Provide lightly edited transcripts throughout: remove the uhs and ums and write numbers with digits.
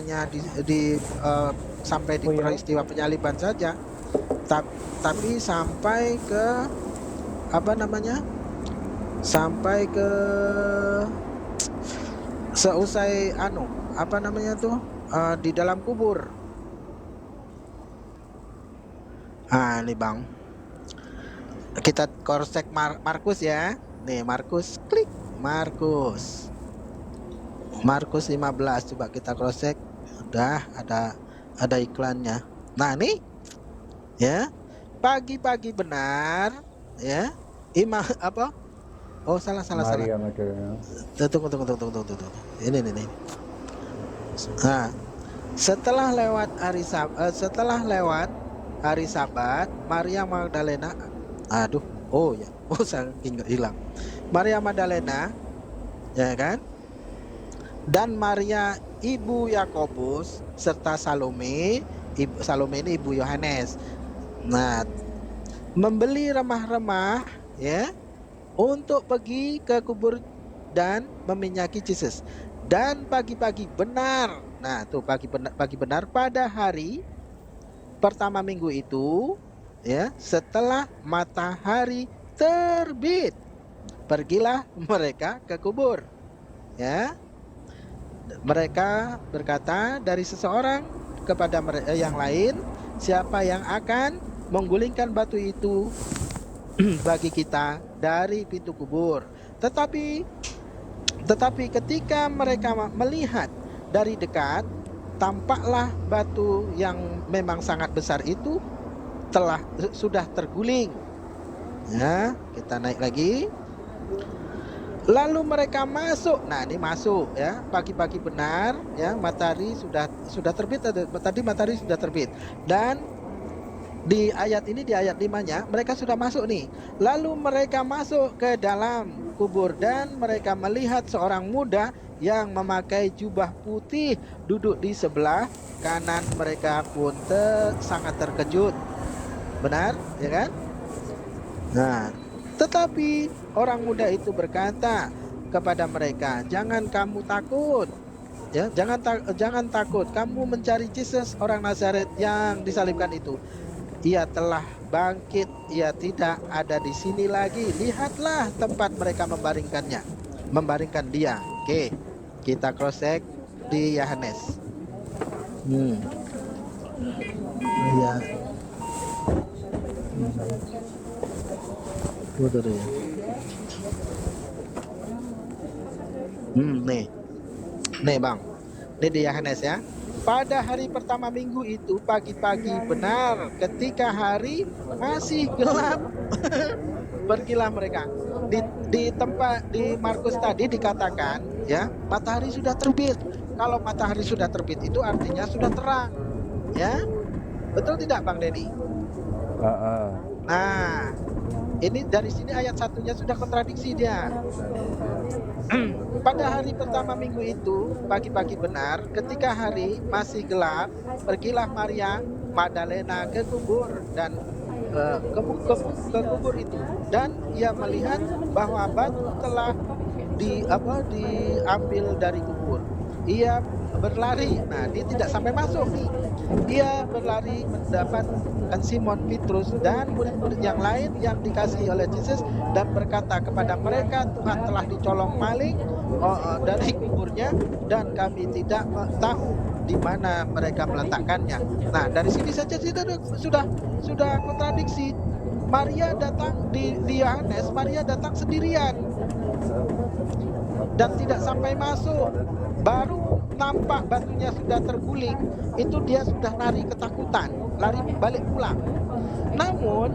hanya sampai di Oh ya, peristiwa penyaliban saja, tapi sampai ke apa namanya? Sampai ke seusai apa namanya tuh? Di dalam kubur. Ah, ini Bang. Kita cross check Markus ya. Nih, Markus, klik Markus. Markus 15 coba kita cross check. Udah ada iklannya. Nah, nih ya. Pagi-pagi benar ya. Apa? Oh, salah. Maria Magdalena. Tunggu. Ini. Nah, setelah lewat hari Sabat, Maria Magdalena, aduh, oh ya, saking hilang. Maria Magdalena, ya kan? Dan Maria ibu Yakobus serta Salome ini ibu Yohanes. Nah, membeli remah-remah ya untuk pergi ke kubur dan meminyaki Yesus. Dan pagi-pagi benar. Nah, tuh pagi benar pada hari pertama minggu itu ya, setelah matahari terbit, pergilah mereka ke kubur. Ya. Mereka berkata dari seseorang kepada yang lain, siapa yang akan menggulingkan batu itu bagi kita dari pintu kubur. Tetapi ketika mereka melihat dari dekat, tampaklah batu yang memang sangat besar itu sudah terguling. Ya, kita naik lagi. Lalu mereka masuk. Nah, ini masuk ya, pagi-pagi benar ya, matahari sudah terbit. Tadi matahari sudah terbit. Dan di ayat 5-nya mereka sudah masuk nih. Lalu mereka masuk ke dalam kubur dan mereka melihat seorang muda yang memakai jubah putih duduk di sebelah kanan. Mereka pun sangat terkejut. Benar, ya kan? Nah, tetapi orang muda itu berkata kepada mereka, "Jangan kamu takut. Ya, jangan takut. Kamu mencari Yesus orang Nazaret yang disalibkan itu. Ia telah bangkit. Ia tidak ada di sini lagi. Lihatlah tempat mereka membaringkan dia." Oke, kita cross check di Yohanes. Ya. Betul ya. Nih Bang, ini di Yohanes ya. Pada hari pertama minggu itu pagi-pagi benar, ketika hari masih gelap, pergilah mereka. Di tempat di Markus tadi dikatakan ya, matahari sudah terbit. Kalau matahari sudah terbit itu artinya sudah terang, ya. Betul tidak Bang Denny? Nah, ini dari sini ayat 1-nya sudah kontradiksi dia. Pada hari pertama minggu itu, pagi-pagi benar, ketika hari masih gelap, pergilah Maria Magdalena ke kubur dan ke kubur itu, dan ia melihat bahwa batu telah diambil dari kubur. Ia berlari. Nah, dia tidak sampai masuk nih. Ia berlari mendapatkan Simon Petrus dan murid-murid yang lain yang dikasihi oleh Yesus dan berkata kepada mereka, "Tuhan telah dicolong maling dari kuburnya dan kami tidak tahu di mana mereka meletakkannya." Nah, dari sini saja sudah kontradiksi. Maria datang di Yohanes, Maria datang sendirian dan tidak sampai masuk. Baru nampak batunya sudah terguling, itu dia sudah lari ketakutan, lari balik pulang. Namun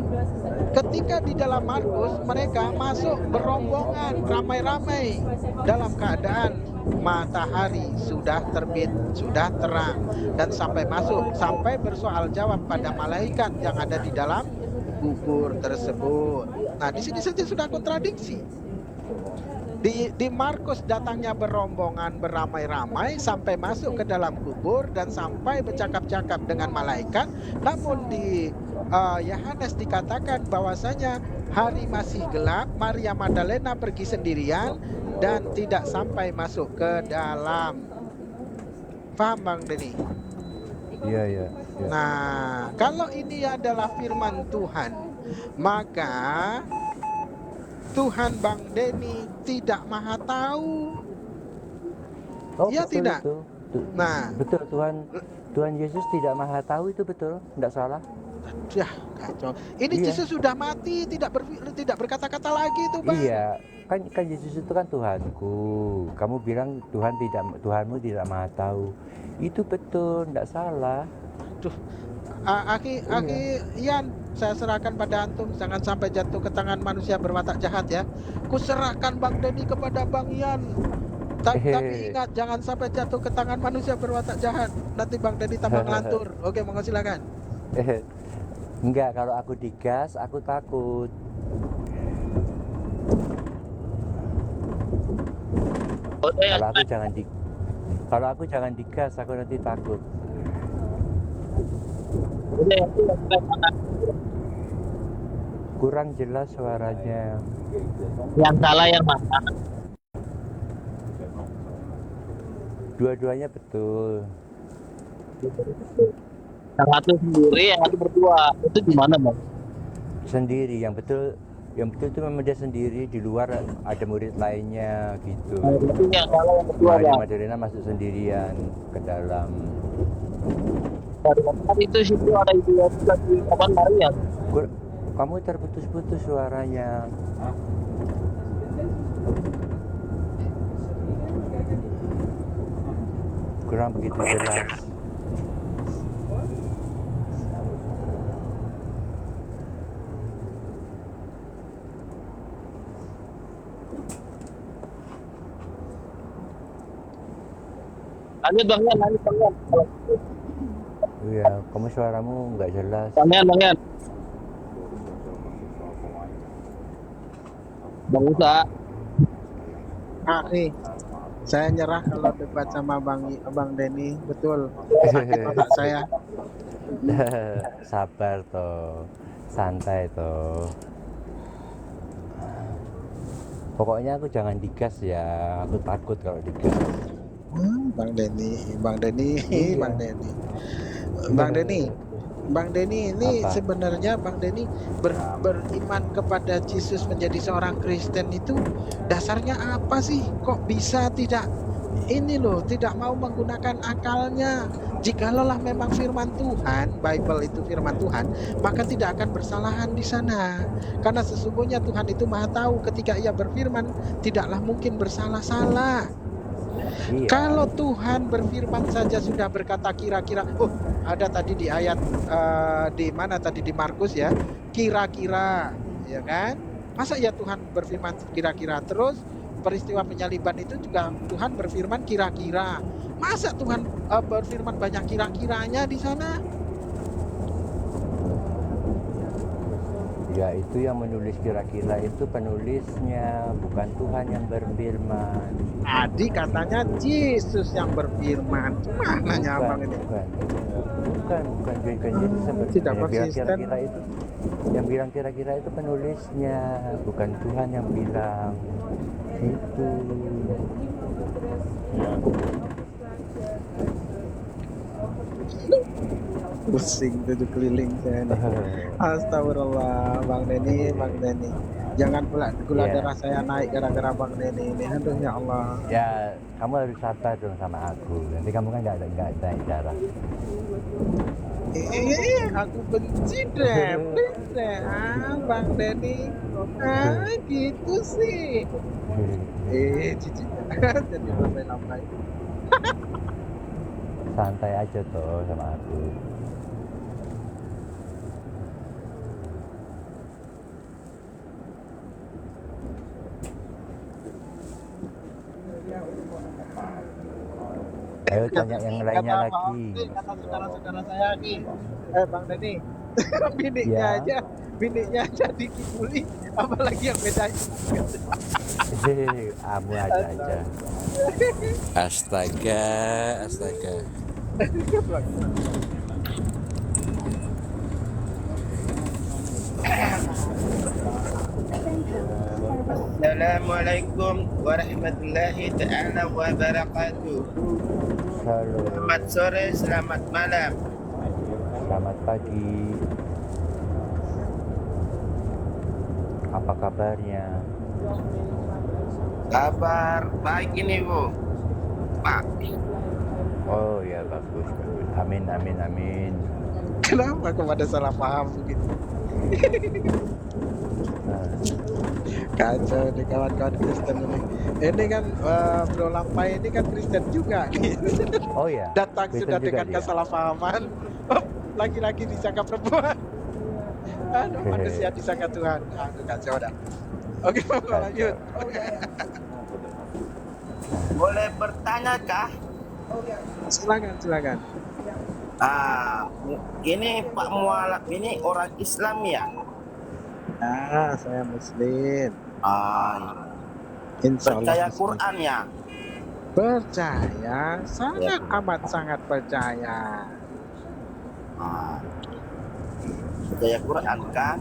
ketika di dalam Markus mereka masuk berombongan, ramai-ramai, dalam keadaan matahari sudah terbit, sudah terang, dan sampai bersoal jawab pada malaikat yang ada di dalam kubur tersebut. Nah, di sini saja sudah kontradiksi. Di Markus datangnya berombongan, beramai-ramai sampai masuk ke dalam kubur dan sampai bercakap-cakap dengan malaikat. Namun di Yohanes dikatakan bahwasanya hari masih gelap, Maria Magdalena pergi sendirian dan tidak sampai masuk ke dalam Paham Bang Denny? Iya, iya, iya. Nah, kalau ini adalah firman Tuhan, maka Tuhan Bang Denny tidak maha tahu. Oh, Iya betul tidak? itu. Nah, Betul, Tuhan Yesus tidak maha tahu, itu betul, tidak salah. ya kacau. Ini Iya, Yesus sudah mati, tidak berkata-kata lagi tuh Bang. iya. Kan Yesus itu kan Tuhanku. Kamu bilang Tuhanmu tidak maha tahu. Itu betul, tidak salah. Aduh, Aki Iya. Ian, saya serahkan pada antum, jangan sampai jatuh ke tangan manusia berwatak jahat ya. Kuserahkan Bang Denny kepada Bang Ian. Tapi ingat, jangan sampai jatuh ke tangan manusia berwatak jahat. Nanti Bang Denny tambah ngelantur. Oke, monggo silakan. Enggak, kalau aku digas, aku takut. Kalau aku jangan digas, aku nanti takut. Kurang jelas suaranya. Yang salah yang mana? Dua-duanya betul. Yang satu sendiri, yang satu berdua. Itu gimana Bang? Sendiri, yang betul itu memang dia sendiri, di luar ada murid lainnya gitu. Itu yang salah yang berdua Maria Bang. Magdalena masuk sendirian ke dalam. Itu situ ada ibu yang lagi kapan Maria. Kamu terputus-putus suaranya. Kurang begitu jelas. Lanjut Bang Yan, lanjut Bang Yan. Iya, kamu suaramu nggak jelas. Bang Yan. Bang Usa. Nih, saya nyerah kalau debat sama Bang Denny, betul. Sakit otak saya. Sabar toh, santai toh. Pokoknya aku jangan digas ya, aku takut kalau digas. Bang Denny, Iya. Bang Denny ini Apa? sebenarnya Bang Denny beriman kepada Yesus menjadi seorang Kristen itu dasarnya apa sih? Kok bisa tidak mau menggunakan akalnya? Jikalau memang firman Tuhan, Bible itu firman Tuhan, maka tidak akan bersalahan di sana. Karena sesungguhnya Tuhan itu Maha tahu, ketika Ia berfirman tidaklah mungkin bersalah-salah. Iya. Kalau Tuhan berfirman saja sudah berkata kira-kira, ada tadi di ayat di mana tadi di Markus ya, kira-kira, ya kan? Masa ya Tuhan berfirman kira-kira, terus peristiwa penyaliban itu juga Tuhan berfirman kira-kira. Masa Tuhan berfirman banyak kira-kiranya di sana? Ya, itu yang menulis kira-kira itu penulisnya, bukan Tuhan yang berfirman. Tadi katanya Yesus yang berfirman. Mana nyambang ini? Bukan Yesus yang Tidak berfirman. konsisten. Yang bilang kira-kira itu penulisnya, bukan Tuhan yang bilang. Itu. Pusing tujuh keliling saya nih. Astagfirullah, Bang Denny. Jangan pula gula darah saya naik gara-gara Bang Denny ini. Aduh ya Allah. Ya, kamu harus sabar dong sama aku. Nanti kamu kan nggak naik darah. Aku benci deh. Bang Denny. Gitu sih. Cici. Jadi lambai-lambai. Santai aja toh sama aku. Ayo tanya yang lainnya lagi. Kata saudara-saudara saya nih, Bang Denny, biniknya aja dikibuli, apalagi yang bedanya. Kamu aja. Astaga. Assalamualaikum warahmatullahi ta'ala wabarakatuh. Halo. Selamat sore, selamat malam. Selamat pagi. Apa kabarnya? Kabar baik ini, Bu. Pak, Oh ya, bagus, bagus. Amin, amin, amin. Kenapa kepada salah paham begitu? Nah, Kacau nih kawan-kawan Kristen ini. Ini kan Bro Lampai ini kan Kristen juga nih. oh ya, Datang Kristen sudah juga dengan dia. kesalahpahaman. Oh, laki-laki disangka perempuan. Aduh, manusia disangka Tuhan. Aduh, kacau dah. Oke, lanjut. boleh bertanya kah? Silakan, silakan. Ini Pak Mualaf ini orang Islam ya? Ah, saya Muslim. Insya Allah Percaya Muslim. Quran ya? Percaya, sangat amat sangat percaya. Percaya Quran kan?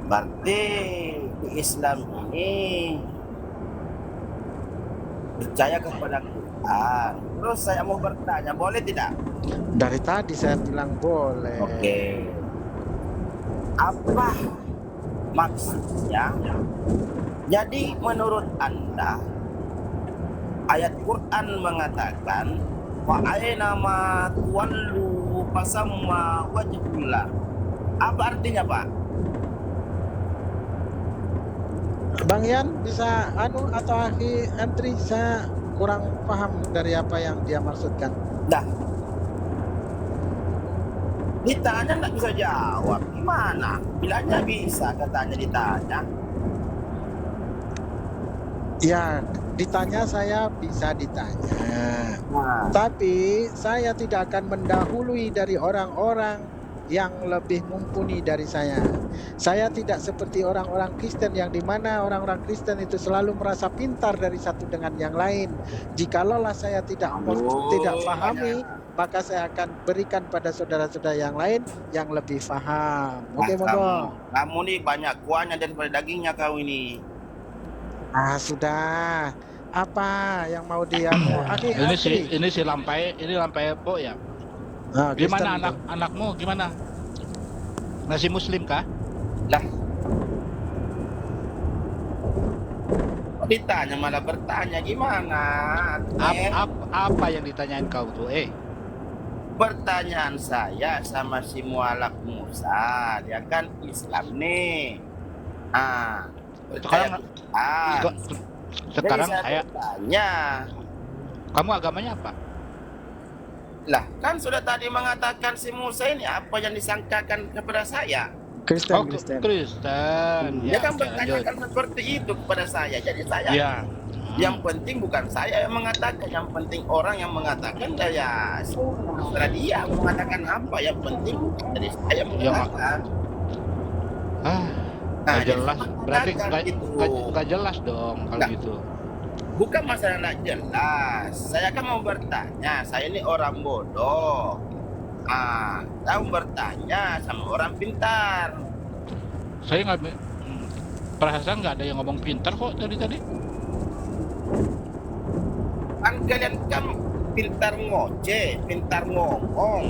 Berarti di Islam ini percaya kepada Quran. Terus saya mau bertanya, boleh tidak? Dari tadi saya bilang boleh. Oke. Apa maksudnya? Jadi menurut Anda ayat Quran mengatakan wa aina ma tuwallu fasamma wajhullah. Apa artinya, Pak? Bang Yan bisa atau Akhi Antri, saya kurang paham dari apa yang dia maksudkan. Dah. Ditanya nggak bisa jawab. Gimana? Bilangnya bisa, katanya ditanya. Ya, ditanya saya bisa ditanya. Nah, Tapi saya tidak akan mendahului dari orang-orang yang lebih mumpuni dari saya. Saya tidak seperti orang-orang Kristen yang dimana orang-orang Kristen itu selalu merasa pintar dari satu dengan yang lain. Jikalau saya tidak pahami, maka saya akan berikan pada saudara-saudara yang lain yang lebih paham. Oke, monggo. kamu nih banyak kuahnya daripada dagingnya kau ini. Sudah. Apa yang mau dia? Akhi Ini si Lampai Po ya. Gimana anakmu gimana? Masih Muslim kah? Lah. Ditanya malah bertanya gimana? Apa yang ditanyain kau tuh? Pertanyaan saya sama si Mualaf Musa, dia kan Islam nih. Percaya Quran. Sekarang Jadi saya tanya, kamu agamanya apa? lah kan sudah tadi mengatakan si Musa ini apa yang disangkakan kepada saya? Kristen. Kristen. Dia kan bertanyakan seperti itu kepada saya. Jadi saya yang penting bukan saya yang mengatakan, yang penting orang yang mengatakan ya setelah dia mengatakan apa, yang penting dari saya mengatakan. Nggak jelas, berarti gitu. nggak jelas dong kalau gitu. Bukan masalah nggak jelas. Saya kan mau bertanya, saya ini orang bodoh. Saya mau bertanya sama orang pintar. Saya nggak perasaan nggak ada yang ngomong pintar kok tadi. Kan kalian kan pintar ngoceh, pintar ngomong.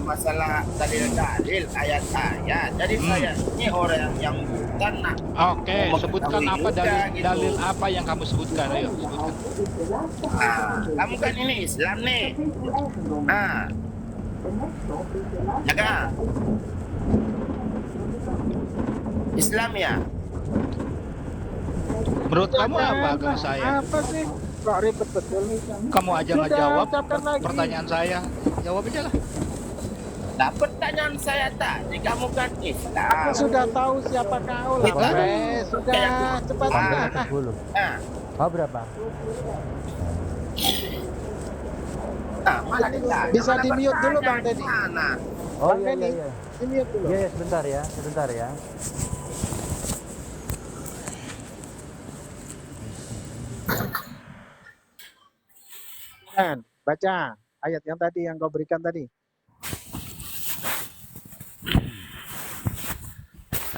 Masalah dalil-dalil, ayat-ayat. Jadi saya ini orang yang bukan. Oke, sebutkan apa dalil apa yang kamu sebutkan? Ayo, sebutkan. Kamu kan ini Islam nih. Ya kan? Islam ya. Menurut kamu apa agama saya? Apa sih? Kok ribet betul? Kamu aja nggak jawab pertanyaan saya. Jawab aja lah. Nah, pertanyaan saya tadi, kamu kan Islam. Aku sudah tahu siapa kau lah. Sudah, cepat. Mau berapa? Malah ditanya. Bisa di-mute dulu Bang Teddy. Oh Bang Teddy, iya. di-mute dulu. Iya, sebentar ya. Baca ayat yang tadi yang kau berikan tadi.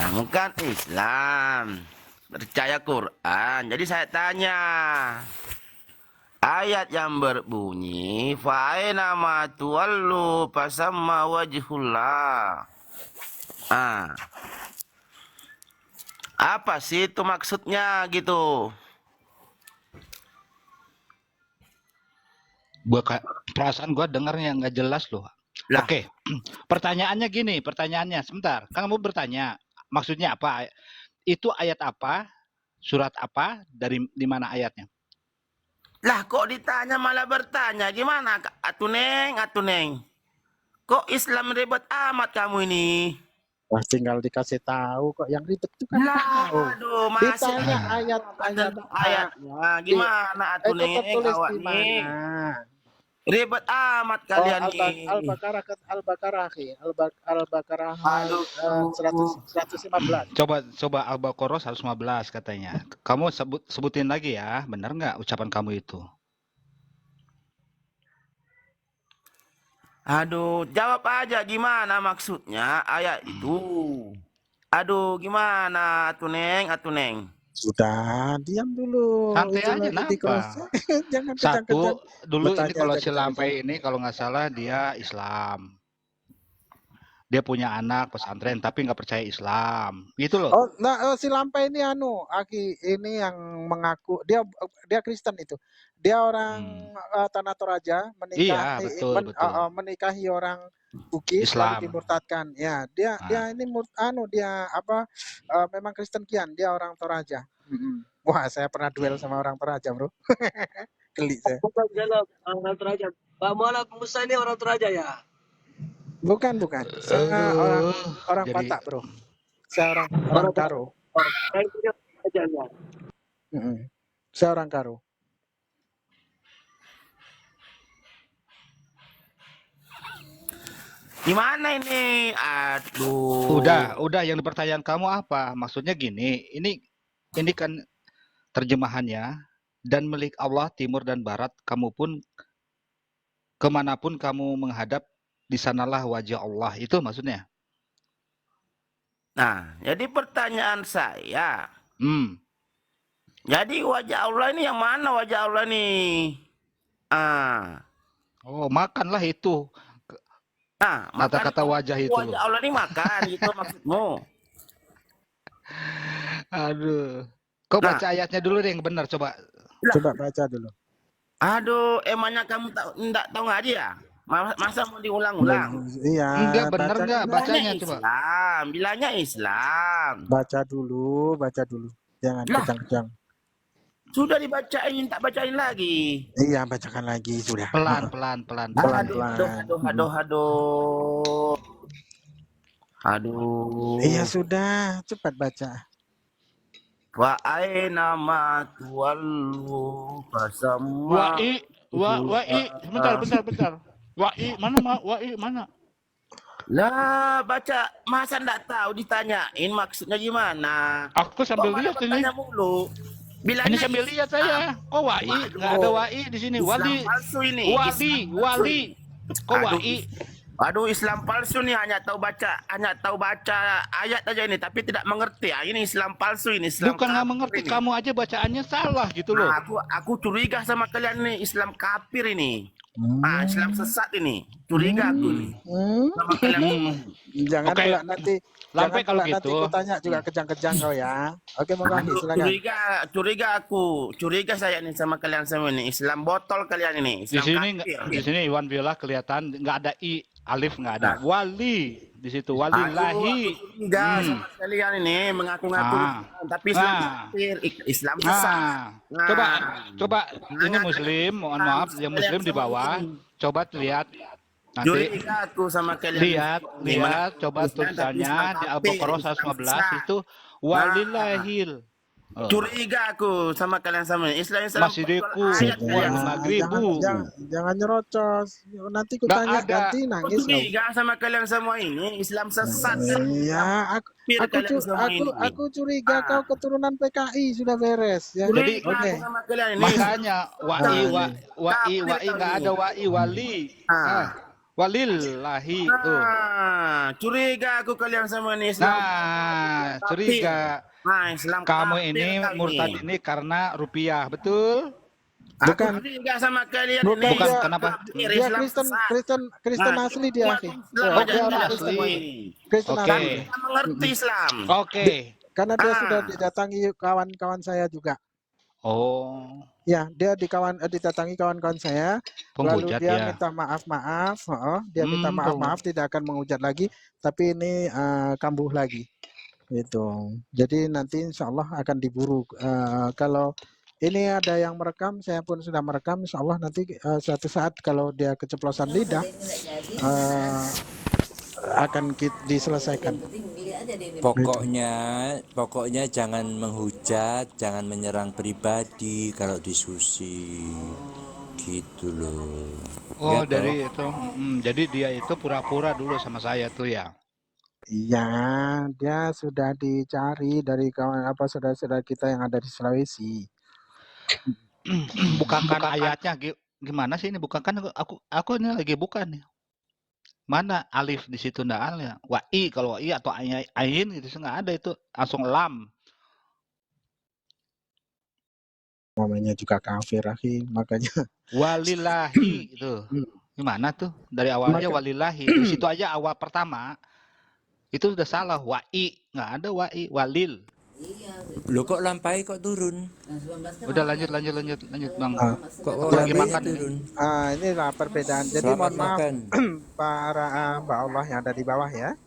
Kamu kan Islam, percaya Quran. Jadi saya tanya, ayat yang berbunyi fa'aina ma tuwallu fasamma wajhullah. Apa sih itu maksudnya gitu? Perasaan gua dengarnya nggak jelas loh. Lah. Oke, pertanyaannya gini, sebentar. Kan kamu bertanya, maksudnya apa? Itu ayat apa? Surat apa? Di mana ayatnya? Lah kok ditanya malah bertanya, gimana atuh neng? Kok Islam ribet amat kamu ini? Wah, tinggal dikasih tahu kok, yang ribet itu kan Lah, tahu. aduh, masih Ditanya ayatnya. Gimana atuh Itu neng tertulis awak di nih? mana? Ribet amat kalian nih. Al-Baqarah Aduh. 115. Coba Al-Baqarah 115 katanya. Kamu sebutin lagi ya, benar nggak ucapan kamu itu? Aduh, jawab aja gimana maksudnya ayat itu. Aduh, gimana atuh neng? Sudah, diam dulu. Santai Itu aja, lagi kenapa? Jangan Satu, kejang-kejang. dulu ini Bertanya kalau aja si Lampai ini kalau nggak salah dia Islam. Dia punya anak pesantren tapi nggak percaya Islam. Gitu loh. Oh, nah, si Lampai ini Aki ini yang mengaku dia Kristen itu. Dia orang Tanah Toraja Iya, betul. menikahi orang Bugis Islam. lalu dimurtadkan. Ya, dia ini memang Kristen kian, dia orang Toraja. Wah, saya pernah duel sama orang Toraja, Bro. Geli saya. Bukan orang Toraja. Pak Muhammad Musa ini orang Toraja ya? Bukan. Saya orang jadi- Batak, Bro. Saya orang Karo. Saya punya Toraja ya. Saya orang Karo. Gimana ini? Aduh. Udah yang dipertanyaan kamu apa? Maksudnya gini, ini kan terjemahannya, dan milik Allah timur dan barat, kamu pun kemanapun kamu menghadap, di sanalah wajah Allah. Itu maksudnya. Nah, jadi pertanyaan saya, jadi wajah Allah ini yang mana wajah Allah nih? Oh, makanlah itu. Kata-kata wajah itu. Wajah Allah ini makan, gitu maksudmu? Aduh. Kau baca ayatnya dulu deh yang benar, coba. Coba baca dulu. Aduh, emangnya kamu enggak tahu ngaji ya? Masa mau diulang-ulang? Iya. Enggak, benar enggak bacanya coba. Bilangnya Islam. Baca dulu. Jangan kejang-kejang. Sudah dibacain, tak bacain lagi. Iya, bacakan lagi sudah. Pelan. Aduh. Oh. Iya sudah, cepat baca. Wa aina ma tuwallu fasamma. Wa'i, bentar. Wa'i mana? Lah, baca masa enggak tahu ditanyain maksudnya gimana? Aku sambil lihat ini. Tanya mulu. Ini sambil lihat saya. Kok Wa'i? Enggak ada Wa'i di sini. Islam palsu ini. Wali. Kok Wa'i? Aduh, Islam palsu nih, hanya tahu baca ayat aja ini, tapi tidak mengerti. Ini Islam palsu ini. Islam Bukan nggak mengerti, ini. kamu aja bacaannya salah gitu loh. Nah, aku curiga sama kalian nih, Islam kafir ini. Islam sesat ini. Curiga aku nih. Sama kalian. Jangan Oke. pula nanti. Lampai kalau nanti gitu. aku tanya juga kejang-kejang kau ya. Oke, Bang Wahid, Aduh, silakan. curiga saya nih sama kalian semua ini. Islam botol kalian ini. Di Islam sini kafir. di sini Iwan Villa kelihatan nggak ada i, alif nggak ada. Wali di situ walillahi. Enggak sama kalian ini mengaku-ngaku tapi Islam kafir, Islam sesat. Coba ini Muslim, mohon maaf, yang Muslim di bawah. Coba lihat nanti. Curiga aku sama kalian. Lihat, coba tulisannya di Al-Baqarah 115 itu walillahil. Curiga aku sama kalian sama Islam Masjidku magribu. Jangan nyerocos. Nanti ku Nggak tanya ada. ganti nangis kau. Curiga sama kalian semua ini Islam sesat. Iya, aku curiga kau keturunan PKI sudah beres ya. Jadi, oke. Sama kalian ini. Makanya wa'i nggak ada wa'i wali. Walillahi tuh. Curiga aku kalian sama ini Islam. Nah, curiga. Islam Kamu kafir ini kau murtad ini karena rupiah, betul? Bukan. Aku curiga sama kalian Bukan ini. Bukan dia, kenapa? dia Islam Kristen, sesat. Kristen asli dia, umat akhi. Islam Ya, aja dia orang tidak Kristen. semua ini. Kristen Oke. asli dia. Kita mengerti Islam. Oke. Karena dia sudah didatangi kawan-kawan saya juga. Oh, Ya, dia didatangi kawan-kawan saya, lalu penghujat dia ya. minta maaf, dia minta maaf, tidak akan menghujat lagi, tapi ini kambuh lagi, gitu. Jadi nanti insya Allah akan diburu. Kalau ini ada yang merekam, saya pun sudah merekam, insya Allah nanti suatu saat kalau dia keceplosan lidah, akan diselesaikan. Pokoknya jangan menghujat, jangan menyerang pribadi kalau diskusi, gitu loh. Oh, Ya, dari itu. Jadi dia itu pura-pura dulu sama saya tuh ya. Iya, dia sudah dicari dari kawan saudara-saudara kita yang ada di Sulawesi. Bukakan ayatnya gimana sih ini? Bukakan aku ini lagi buka nih. Mana alif di situ ndak ada. Wa'i kalau wa'i atau ain gitu nggak ada itu, langsung lam. Namanya juga kafir, akhi, makanya. Walillahi itu. Gimana tuh? Dari awal aja walillahi. Di situ aja awal pertama itu udah salah. Wa'i nggak ada wa'i, walil. Lo kok lampai kok turun? Udah lanjut Bang. Kok lagi lampainya makan turun? Inilah perbedaan. Jadi Selamat mohon maaf makan. para hamba Allah yang ada di bawah ya.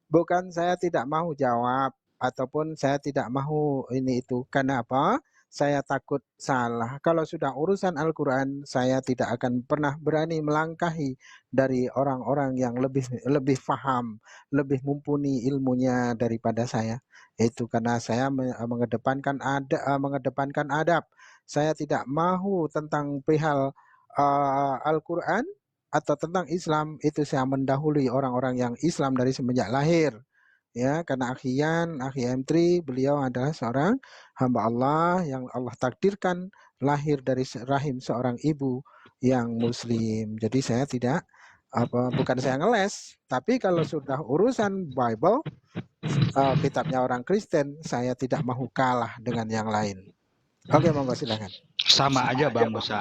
Bukan saya tidak mau jawab ataupun saya tidak mau ini itu. Karena apa? Saya takut salah. Kalau sudah urusan Al-Quran, saya tidak akan pernah berani melangkahi dari orang-orang yang lebih paham, lebih mumpuni ilmunya daripada saya. Itu karena saya mengedepankan adab. Saya tidak mahu tentang perihal Al-Quran atau tentang Islam, itu saya mendahului orang-orang yang Islam dari semenjak lahir. Ya, karena akhi M3, beliau adalah seorang hamba Allah yang Allah takdirkan lahir dari rahim seorang ibu yang muslim. Jadi saya tidak bukan saya ngeles, tapi kalau sudah urusan Bible, kitabnya orang Kristen, saya tidak mau kalah dengan yang lain. Oke, monggo silakan. Sama aja Bang Musa.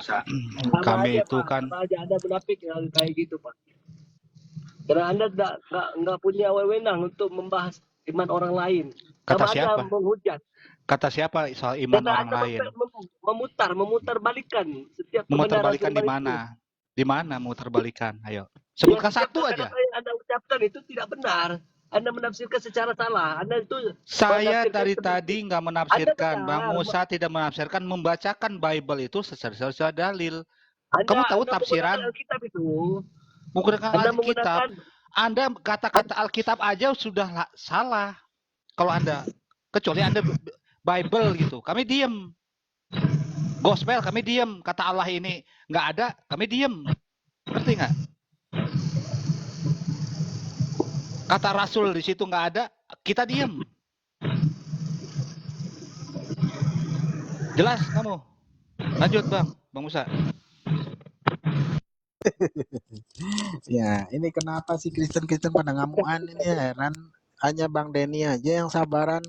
Kami itu kan sama aja ada munafik yang kayak gitu, Pak. Karena Anda nggak punya wewenang untuk membahas iman orang lain. Kata Sama siapa? aja menghujat. Kata siapa soal iman Karena orang Anda lain? memutar-balikan setiap Memutar-balikan di kebenaran mana? Di mana memutar-balikan? Ayo, sebutkan satu aja. Apa yang Anda ucapkan itu tidak benar. Anda menafsirkan secara salah. Anda itu Saya dari tadi nggak menafsirkan. Anda Bang benar. Musa tidak menafsirkan, membacakan Bible itu secara dalil. Anda, Kamu tahu Anda tafsiran? Alkitab itu. Menggunakan Anda Alkitab. menggunakan Anda kata-kata Alkitab aja sudah salah. Kalau Anda, kecuali Anda Bible gitu, kami diem. Gospel kami diem. Kata Allah ini nggak ada, kami diem. Ngerti nggak? Kata Rasul di situ nggak ada, kita diem. Jelas kamu? Lanjut Bang Musa. Ya, ini kenapa sih Kristen-Kristen pada ngamuan ini, heran. Hanya Bang Denny aja yang sabaran.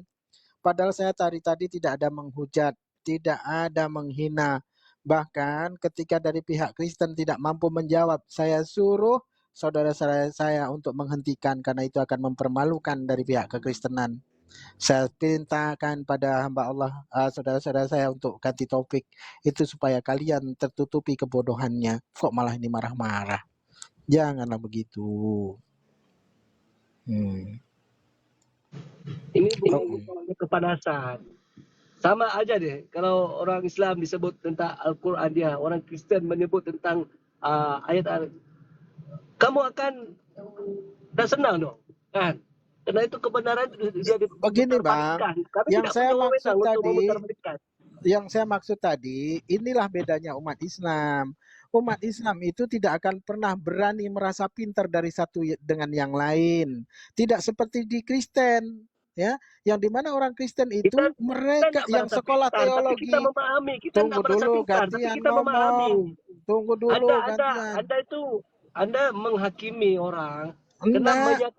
Padahal saya tadi tidak ada menghujat, tidak ada menghina. Bahkan ketika dari pihak Kristen tidak mampu menjawab, saya suruh saudara-saudara saya untuk menghentikan karena itu akan mempermalukan dari pihak kekristenan. Saya perintahkan pada hamba Allah, saudara-saudara saya untuk ganti topik itu supaya kalian tertutupi kebodohannya. Kok malah ini marah-marah? Janganlah begitu. ini bukan kepanasan. Sama aja deh. Kalau orang Islam disebut tentang Al-Quran dia, orang Kristen menyebut tentang ayat. Kamu akan tak senang dong, kan? Karena itu kebenaran jadi begini Bang, yang saya maksud tadi, inilah bedanya umat Islam. Umat Islam itu tidak akan pernah berani merasa pintar dari satu dengan yang lain. Tidak seperti di Kristen, ya, yang dimana orang Kristen itu mereka yang sekolah teologi. Kita memahami, kita tunggu dulu gantian ngomong. Tunggu dulu gantian. Anda itu Anda menghakimi orang karena Enggak.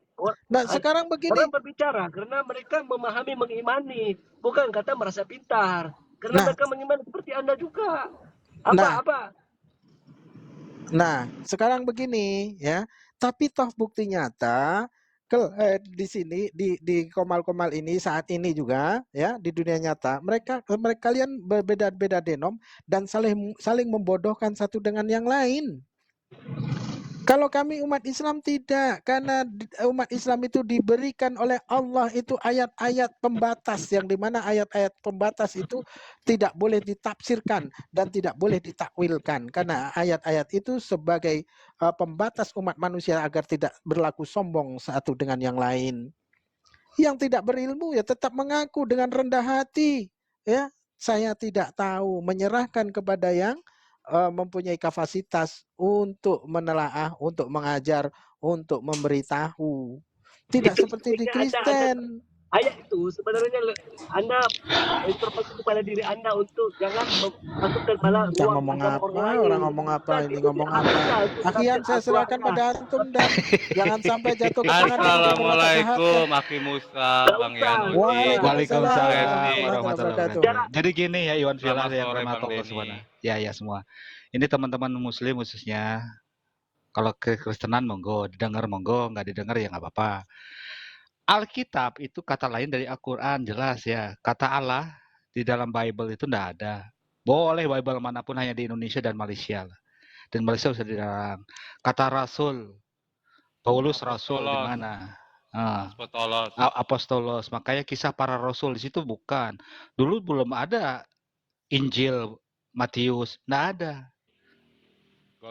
Nah, sekarang begini. orang berbicara karena mereka memahami, mengimani, bukan kata merasa pintar. Karena Nah, mereka mengimani seperti Anda juga. nah, Apa? nah, sekarang begini ya. Tapi toh bukti nyata di sini di Komal-Komal ini saat ini juga ya di dunia nyata mereka kalian berbeda-beda denom dan saling membodohkan satu dengan yang lain. Kalau kami umat Islam tidak, karena umat Islam itu diberikan oleh Allah itu ayat-ayat pembatas yang dimana ayat-ayat pembatas itu tidak boleh ditafsirkan dan tidak boleh ditakwilkan karena ayat-ayat itu sebagai pembatas umat manusia agar tidak berlaku sombong satu dengan yang lain. Yang tidak berilmu ya tetap mengaku dengan rendah hati, ya saya tidak tahu, menyerahkan kepada yang mempunyai kapasitas untuk menelaah, untuk mengajar, untuk memberitahu. Tidak Itu seperti di sebenarnya Kristen. ayat itu sebenarnya Anda introspeksi kepada diri Anda untuk jangan masuk ke dalam Jangan ruang ngomong agama apa, orang lain. orang ngomong apa, Dan ini itu ngomong hak apa. kita untuk Akian menafsir saya serahkan Al-Quran. pada antum dan jangan sampai jatuh ke tangan yang tidak berletak Assalamualaikum, Aki Musa, Nggak Bang usah, Yanuki, nggak usah. Waalaikumsalam Bang Waalaikumsalam Resti. warahmatullahi wabarakatuh. wabarakatuh. Jadi gini ya Iwan Villa Selamat yang sore, rahmat Bang Allah Denny. subhanahu. Ya semua. Ini teman-teman muslim khususnya. Kalau kekristenan monggo, didengar monggo, nggak didengar ya nggak apa-apa. Alkitab itu kata lain dari Al-Quran, jelas ya. Kata Allah di dalam Bible itu nggak ada. Boleh Bible manapun hanya di Indonesia dan Malaysia. Dan Malaysia sudah dilarang. Kata Rasul, Paulus Rasul di mana? Apostolos. Makanya kisah para Rasul di situ bukan. Dulu belum ada Injil Matius, nggak ada.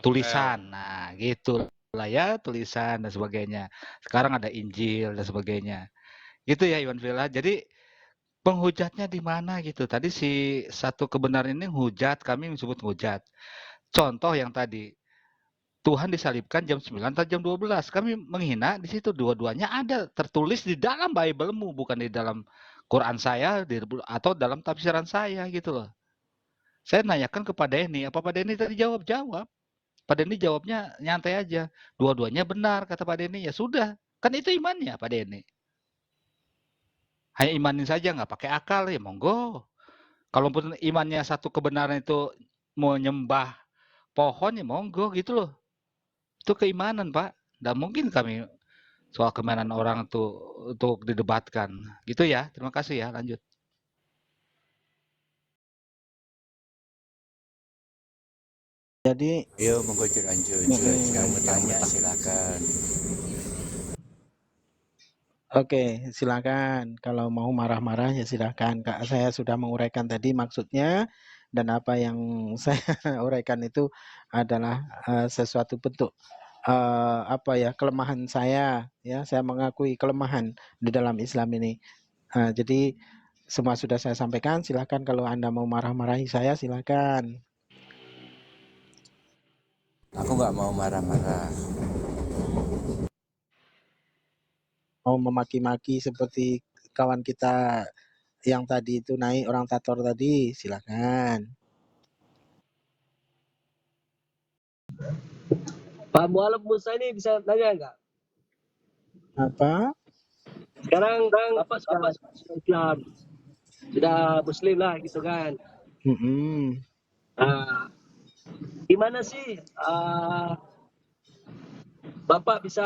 Tulisan, nah gitu lah ya, tulisan dan sebagainya. Sekarang ada Injil dan sebagainya. Gitu ya Iwan Villa. Jadi penghujatnya di mana gitu. Tadi si satu kebenaran ini hujat, kami disebut hujat. Contoh yang tadi, Tuhan disalibkan jam 9 atau jam 12. Kami menghina di situ dua-duanya ada tertulis di dalam Bible-mu, bukan di dalam Quran saya atau dalam tafsiran saya gitu loh. Saya nanyakan kepada Denny, apa Pak Denny tadi jawab? Pak Denny jawabnya nyantai aja. Dua-duanya benar kata Pak Denny. Ya sudah, kan itu imannya Pak Denny. Hanya imanin saja nggak pakai akal ya monggo. Kalaupun imannya satu kebenaran itu mau nyembah pohon ya monggo gitu loh. Itu keimanan Pak. Nggak mungkin kami soal keimanan orang itu untuk didebatkan. Gitu ya. Terima kasih ya. Lanjut. Jadi Yo, monggo lanjut. Yang bertanya silakan. Oke, silakan. Kalau mau marah-marah ya silakan. Kak, saya sudah menguraikan tadi maksudnya dan apa yang saya uraikan itu adalah sesuatu bentuk kelemahan saya. Ya, saya mengakui kelemahan di dalam Islam ini. Jadi semua sudah saya sampaikan. Silakan kalau Anda mau marah-marahi saya, silakan. Aku nggak mau marah-marah. Mau memaki-maki seperti kawan kita yang tadi itu naik orang Tator tadi, silakan. Pak Mualaf Musa ini bisa tanya nggak? Apa? Sekarang Bapak sudah Islam, sudah Muslim lah gitu kan. Gimana sih Bapak bisa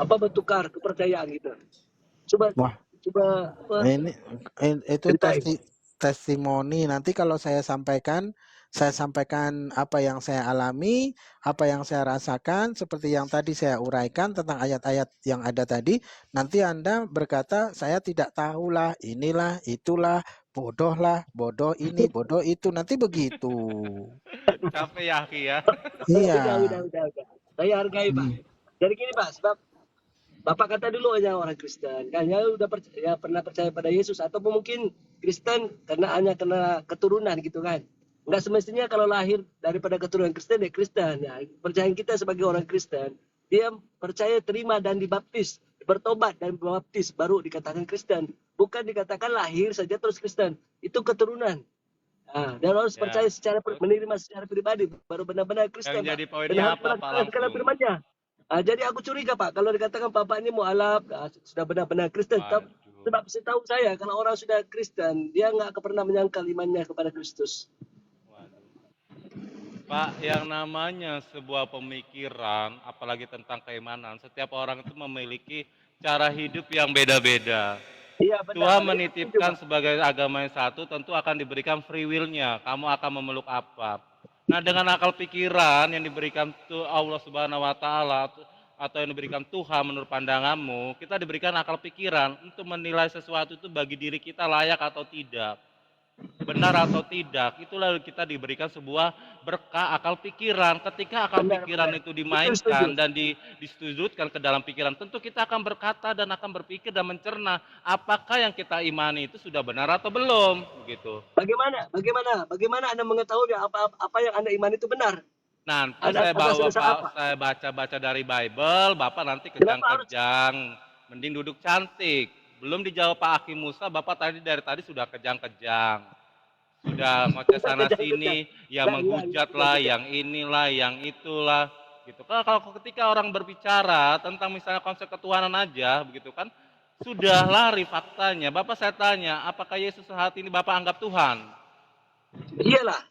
bertukar kepercayaan gitu? Coba ini itu testimoni. Nanti kalau saya sampaikan apa yang saya alami, apa yang saya rasakan, seperti yang tadi saya uraikan tentang ayat-ayat yang ada tadi. Nanti Anda berkata, saya tidak tahulah, inilah, itulah, bodoh ini, bodoh itu. Nanti begitu. Capek ya, Aki ya. Iya. Udah. Saya hargai Pak. Jadi gini Pak, sebab Bapak kata dulu aja orang Kristen, kan ya udah pernah percaya pada Yesus atau mungkin Kristen hanya karena keturunan gitu kan. Enggak semestinya kalau lahir daripada keturunan Kristen ya Kristen. Ya, percayaan kita sebagai orang Kristen, dia percaya, terima dan dibaptis, bertobat dan dibaptis baru dikatakan Kristen. Bukan dikatakan lahir saja terus Kristen. Itu keturunan. Dan harus Ya. percaya Terus menerima secara pribadi, baru benar-benar Kristen, yang Pak. jadi Dan poinnya harus apa Pak melakukan segala langsung? firman-Nya. Jadi aku curiga, Pak, kalau dikatakan Bapak ini mualaf, sudah benar-benar Kristen. Waduh. Sebab setahu saya, kalau orang sudah Kristen, dia nggak akan pernah menyangkal imannya kepada Kristus. Waduh. Pak, yang namanya sebuah pemikiran, apalagi tentang keimanan, setiap orang itu memiliki cara hidup yang beda-beda. Iya, benar. Tuhan menitipkan sebagai agama yang satu, tentu akan diberikan free will-nya. Kamu akan memeluk apa. Nah, dengan akal pikiran yang diberikan Allah Subhanahu wa Ta'ala atau yang diberikan Tuhan menurut pandanganmu, kita diberikan akal pikiran untuk menilai sesuatu itu bagi diri kita layak atau tidak, benar atau tidak. Itulah kita diberikan sebuah berkah akal pikiran. Ketika akal pikiran itu dimainkan dan disudutkan ke dalam pikiran, tentu kita akan berkata dan akan berpikir dan mencerna apakah yang kita imani itu sudah benar atau belum, begitu. Bagaimana Anda mengetahui apa yang Anda imani itu benar? Nanti saya baca dari Bible, Bapak nanti kejang-kejang, mending duduk cantik. Belum dijawab Pak Hakim Musa, Bapak dari tadi sudah kejang-kejang. Sudah ngoceh sana sini, yang menghujat lah, yang inilah, yang itulah, gitu. Kalau ketika orang berbicara tentang misalnya konsep ketuhanan aja, begitu kan, sudah lari faktanya. Bapak saya tanya, apakah Yesus saat ini Bapak anggap Tuhan? Iyalah.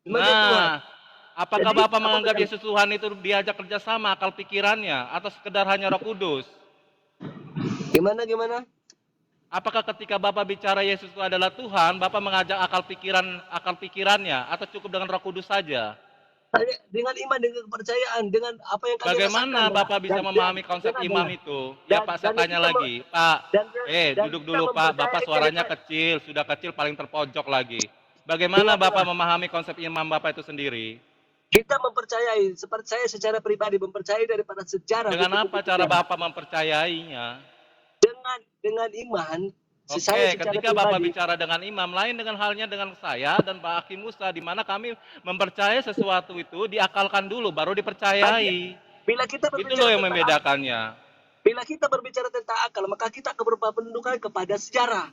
Nah, apakah Bapak menganggap Yesus Tuhan itu diajak kerjasama akal pikirannya, atau sekedar hanya Roh Kudus? Gimana? Apakah ketika Bapak bicara Yesus itu adalah Tuhan, Bapak mengajak akal pikirannya, atau cukup dengan Roh Kudus saja? Dengan iman, dengan kepercayaan, dengan apa yang kalian bagaimana rasakan, Bapak bisa memahami konsep imam itu? Ya Pak, saya tanya lagi. Pak, duduk dulu Pak, Bapak suaranya kecil, sudah kecil paling terpojok lagi. Bagaimana Bapak memahami konsep imam Bapak itu sendiri? Kita mempercayai, seperti saya secara pribadi mempercayai daripada sejarah. Dengan apa cara Bapak mempercayainya? Dengan iman. Oke, ketika Bapak bicara dengan imam, lain dengan halnya dengan saya dan Pak Hakim Musa, di mana kami mempercayai sesuatu itu diakalkan dulu, baru dipercayai. Bila kita itu loh yang membedakannya. Bila kita berbicara tentang akal, maka kita akan berpendudukan kepada sejarah.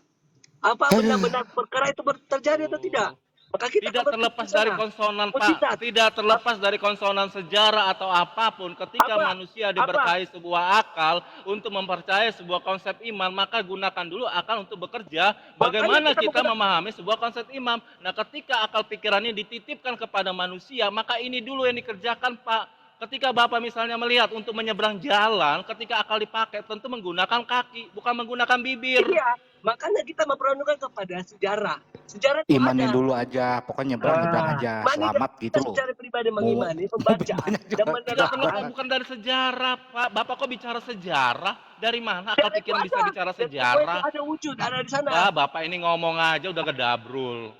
Apa benar-benar perkara itu terjadi atau tidak? Maka kita tidak terlepas dari konsonan Pak, tidak terlepas dari konsonan sejarah atau apapun. Ketika manusia diberkahi sebuah akal untuk mempercayai sebuah konsep iman, maka gunakan dulu akal untuk bekerja. Bagaimana kita memahami sebuah konsep iman? Nah, ketika akal pikirannya dititipkan kepada manusia, maka ini dulu yang dikerjakan Pak. Ketika Bapak misalnya melihat untuk menyeberang jalan, ketika akal dipakai tentu menggunakan kaki, bukan menggunakan bibir. Iya, makanya kita memperuntukkan kepada sejarah. Sejarah itu imani dulu aja, pokoknya nyebrang aja, selamat gitu loh. Secara pribadi mengimani, membaca dan mendengar. Bukan dari sejarah, Pak. Bapak kok bicara sejarah? Dari mana akal pikiran bisa bicara sejarah? Ada wujud, ada di sana. Bapak ini ngomong aja udah gedabrul.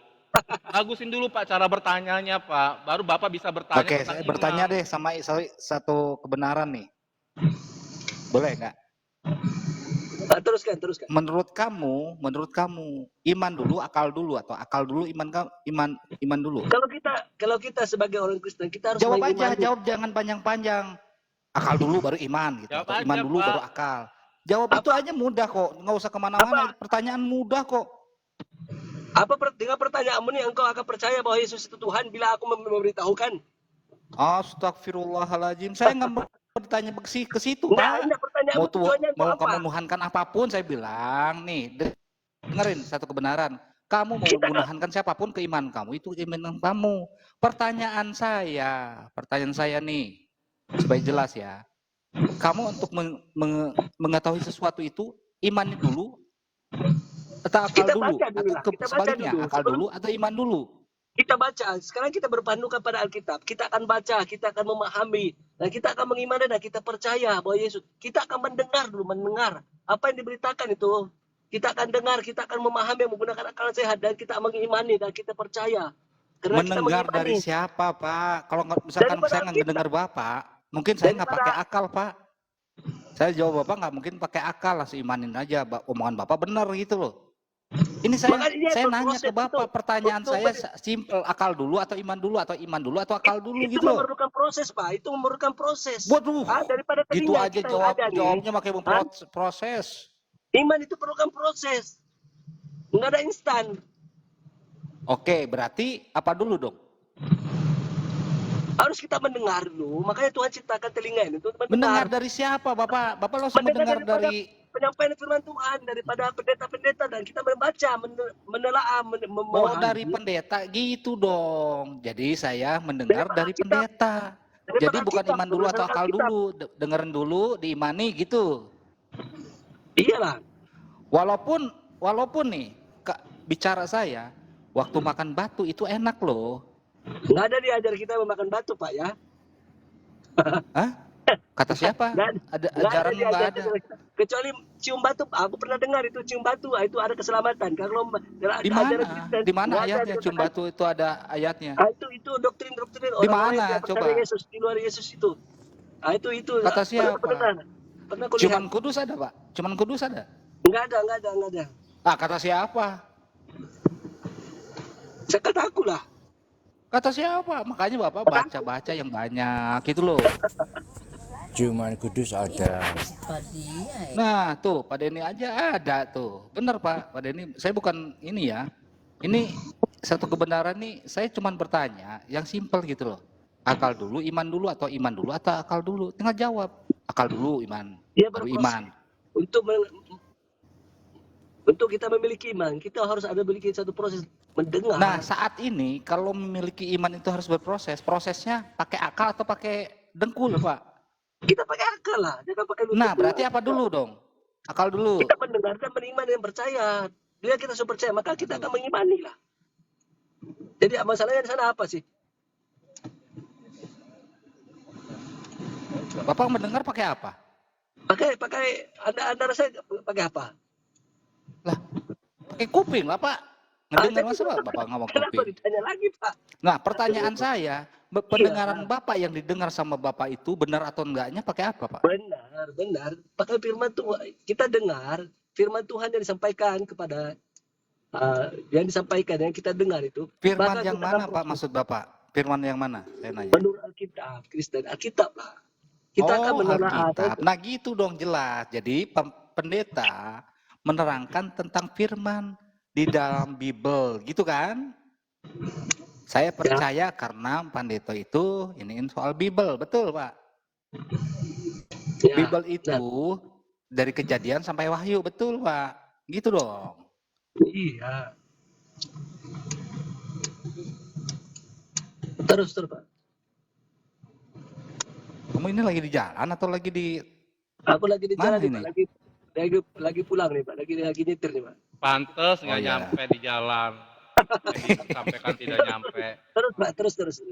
Bagusin dulu Pak cara bertanyanya Pak, baru Bapak bisa bertanya. Oke, saya bertanya deh sama satu kebenaran nih. Boleh nggak? Teruskan. Menurut kamu, iman dulu, akal dulu, atau akal dulu, iman dulu? Kalau kita sebagai orang Kristen, kita harus jawab aja, jawab jangan panjang-panjang. Akal dulu baru iman, gitu. Atau iman dulu baru akal. Jawab itu aja mudah kok, nggak usah kemana-mana. Pertanyaan mudah kok. Dengan pertanyaanmu nih engkau akan percaya bahwa Yesus itu Tuhan bila aku memberitahukan? Astagfirullahaladzim, saya nggak mau bertanya ke situ Pak. Mau kamu menuhankan apapun, saya bilang nih, dengerin satu kebenaran. Kamu mau menuhankan siapapun ke iman kamu, itu iman kamu. Pertanyaan saya nih, supaya jelas ya. Kamu untuk mengetahui sesuatu itu, imannya dulu, atau akal dulu, atau sebaliknya, akal dulu atau iman dulu? Kita baca, sekarang kita berpandukan pada Alkitab. Kita akan baca, kita akan memahami, dan kita akan mengimani dan kita percaya bahwa Yesus. Kita akan mendengar apa yang diberitakan itu. Kita akan dengar, kita akan memahami, menggunakan akal sehat, dan kita mengimani dan kita percaya. Karena mendengar kita dari siapa Pak? Kalau misalkan saya nggak mendengar Bapak, mungkin saya nggak pakai akal Pak. Saya jawab Bapak nggak mungkin pakai akal, langsung imanin aja omongan Bapak benar gitu loh. Ini saya nanya ke Bapak, pertanyaan saya simpel, akal dulu atau iman dulu, atau iman dulu atau akal dulu gitu loh. Itu memerlukan proses Pak, itu memerlukan proses. Waduh, gitu aja jawabnya pakai proses. Iman itu perlukan proses, nggak ada instan. Oke, berarti apa dulu dong? Harus kita mendengar dulu, makanya Tuhan ciptakan telinga ini untuk Mendengar mendengar. dari siapa, Bapak? Bapak langsung Mendengar mendengar daripada dari... penyampaian firman Tuhan, daripada pendeta-pendeta, dan kita membaca, menelaah, Oh, dari memahami pendeta gitu dong. Jadi saya mendengar dari Alkitab. pendeta. Daripada Jadi bukan Alkitab, iman dulu atau berdasarkan akal Alkitab. dulu, dengerin dulu, diimani gitu. Iyalah. Walaupun nih, bicara saya, waktu makan batu itu enak loh. Nggak ada diajar kita memakan batu, Pak, ya. Hah? Kata siapa? Ada ajaran nggak ada. Kecuali cium batu, aku pernah dengar itu cium batu, itu ada keselamatan. Kalau Di mana? Di mana ayatnya cium batu itu ada ayatnya? Itu doktrin Di orang mana? yang Coba. Yesus, di luar Yesus itu. Itu. Kata siapa? Pernah kulihat. Cuman Kudus ada, Pak? Cuman Kudus ada? Enggak ada. Ah, kata siapa? Saya kata aku lah. Kata siapa? Makanya Bapak baca-baca yang banyak gitu loh. Cuman Kudus ada. Nah, tuh Pak Denny aja ada tuh. Bener Pak Denny, saya bukan ini ya. Ini satu kebenaran nih, saya cuma bertanya yang simpel gitu loh. Akal dulu, iman dulu, atau iman dulu atau akal dulu? Tinggal jawab. Akal dulu, iman. Dia Baru berproses. iman. Untuk kita memiliki iman, kita harus ada memiliki satu proses mendengar. Nah, saat ini kalau memiliki iman itu harus berproses. Prosesnya pakai akal atau pakai dengkul, Pak? Kita pakai akal lah, jangan pakai lutut. Nah, berarti apa dulu dong? Akal dulu. Kita mendengarkan, beriman dan percaya. Bila kita sudah percaya, maka kita akan mengimani lah. Jadi masalahnya di sana apa sih? Bapak mendengar pakai apa? Pakai Anda rasa pakai apa? Lah, pakai kuping lah Pak. Ngedengar masa Bapak ngomong Kenapa kuping? ditanya lagi Pak? Nah, pertanyaan saya, pendengaran Bapak yang didengar sama Bapak itu benar atau enggaknya pakai apa, Pak? Benar. Pakai firman Tuhan. Kita dengar firman Tuhan yang disampaikan kepada yang kita dengar itu. Firman yang mana, Pak, maksud Bapak? Firman yang mana? Saya nanya. Menurut Alkitab, Kristen, Alkitab lah. Kita akan menelaah. Alkitab. Nah, gitu dong jelas. Jadi pendeta menerangkan tentang firman di dalam Bible, gitu kan? Saya percaya karena pendeta itu iniin soal Bible, betul Pak? Ya, Bible itu dari Kejadian sampai Wahyu, betul Pak? Gitu dong. Iya. Terus Pak. Kamu ini lagi di jalan atau lagi di... Aku lagi di jalan ini? Pak. Lagi pulang nih Pak. Lagi nyetir nih Pak. Pantes nggak iya. nyampe di jalan. Sampaikan tidak nyampe. Terus Pak, terus.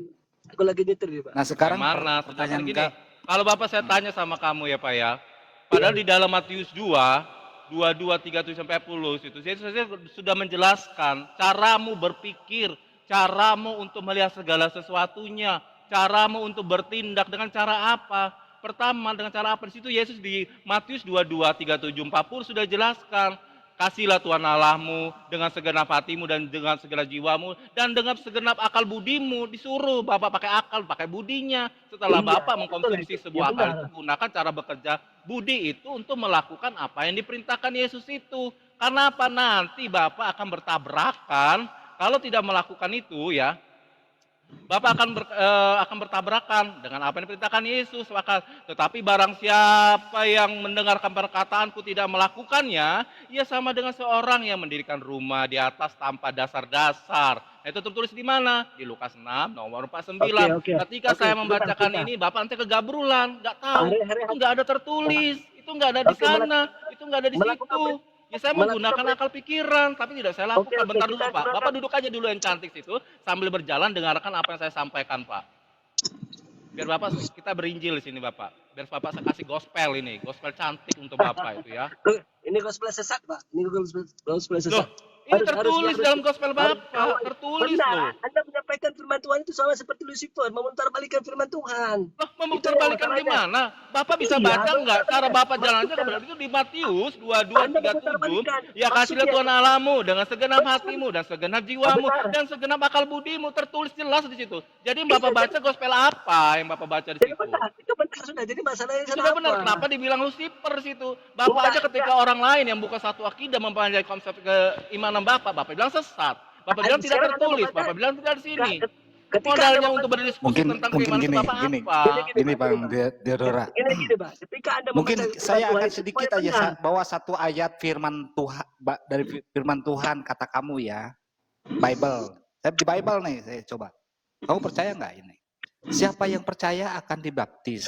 Aku lagi nyetir nih Pak. Nah sekarang Mana? pertanyaan Gini, kalau Bapak saya tanya sama kamu ya Pak ya. Padahal di dalam Matius 2, 22, 37 sampai 40 situ saya sudah menjelaskan caramu berpikir, caramu untuk melihat segala sesuatunya, caramu untuk bertindak dengan cara apa? Pertama dengan cara apa? Di situ Yesus di Matius 22, 37, 40 sudah jelaskan. Kasihlah Tuhan Allahmu dengan segenap hatimu dan dengan segenap jiwamu dan dengan segenap akal budimu. Disuruh Bapak pakai akal, pakai budinya. Setelah Bapak mengkonsumsi sebuah akal itu, gunakan cara bekerja budi itu untuk melakukan apa yang diperintahkan Yesus itu. Karena apa? Nanti Bapak akan bertabrakan. Kalau tidak melakukan itu ya, Bapak akan bertabrakan dengan apa yang diperintahkan Yesus. Tetapi barang siapa yang mendengarkan perkataanku tidak melakukannya, ia sama dengan seorang yang mendirikan rumah di atas tanpa dasar-dasar. Itu tertulis di mana? Di Lukas 6, nomor 49. Ketika saya membacakan ini, Bapak nanti kegabrulan, nggak tahu. Itu nggak ada tertulis, itu nggak ada di sana, itu nggak ada di situ. Ya saya menggunakan akal pikiran, tapi tidak saya lakukan. Bentar dulu Pak, Bapak duduk aja dulu yang cantik situ, sambil berjalan dengarkan apa yang saya sampaikan Pak. Biar Bapak, kita berinjil di sini Bapak. Biar Bapak saya kasih gospel ini, gospel cantik untuk Bapak itu ya. Ini gospel sesat Pak, ini gospel sesat. Loh, ini tertulis dalam gospel Bapak, tertulis loh. Anda menyampaikan firman Tuhan itu sama seperti Lucifer, memutarbalikkan firman Tuhan. Loh, memutarbalikkan gimana? Bapak bisa baca nggak? Cara Bapak jalan aja berarti itu di Matius 22, 37. Ya kasihlah Tuhan Allahmu dengan segenap hatimu dan segenap jiwamu dan segenap akal budimu, tertulis jelas di situ. Jadi Bapak baca gospel apa yang Bapak baca di situ? Itu benar sudah. Jadi masalahnya sudah benar. Kenapa dibilang Lucifer situ? Bapak aja ketika orang lain yang bukan satu akidah mempelajari konsep keimanan Bapak bilang sesat. Bapak bilang tidak Sekarang Anda tertulis, membaca, Bapak bilang tidak di sini. ketika Anda Modalnya membaca, untuk berdiskusi Mungkin tentang mungkin keimanan gini, Bapak gini, apa? gini Bang Deodora. gini, Pak. Ketika Anda Mungkin membaca saya Tuhan akan itu sedikit supaya aja benar. bawa satu ayat firman Tuhan dari firman Tuhan kata kamu ya. Bible. Saya di Bible nih, saya coba. Kamu percaya nggak ini? Siapa yang percaya akan dibaptis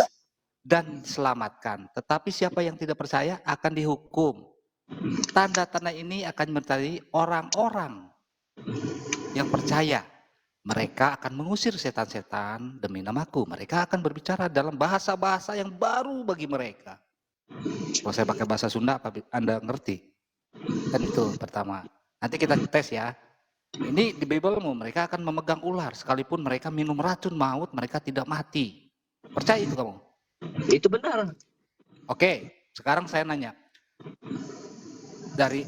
dan selamatkan. Tetapi siapa yang tidak percaya akan dihukum. Tanda-tanda ini akan menyertai orang-orang yang percaya. Mereka akan mengusir setan-setan demi namaku. Mereka akan berbicara dalam bahasa-bahasa yang baru bagi mereka. Kalau saya pakai bahasa Sunda, apa Anda ngerti? Kan itu pertama. Nanti kita tes ya. Ini di Biblemu, mereka akan memegang ular. Sekalipun mereka minum racun maut, mereka tidak mati. Percaya itu kamu? Itu benar. Oke, sekarang saya nanya. Dari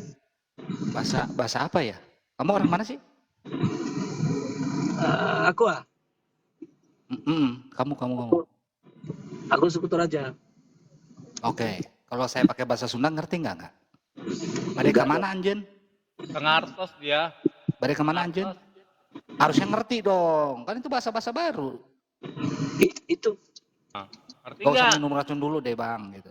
bahasa apa ya? Kamu orang mana sih? Aku Kamu. Aku suku Toraja. Oke, kalau saya pakai bahasa Sunda ngerti nggak? Bade kemana anjen? Pengartos dia. Bade kemana anjen? Harusnya ngerti dong, kan itu bahasa-bahasa baru. Itu Ngerti Gak usah nggak? minum racun dulu deh bang, gitu.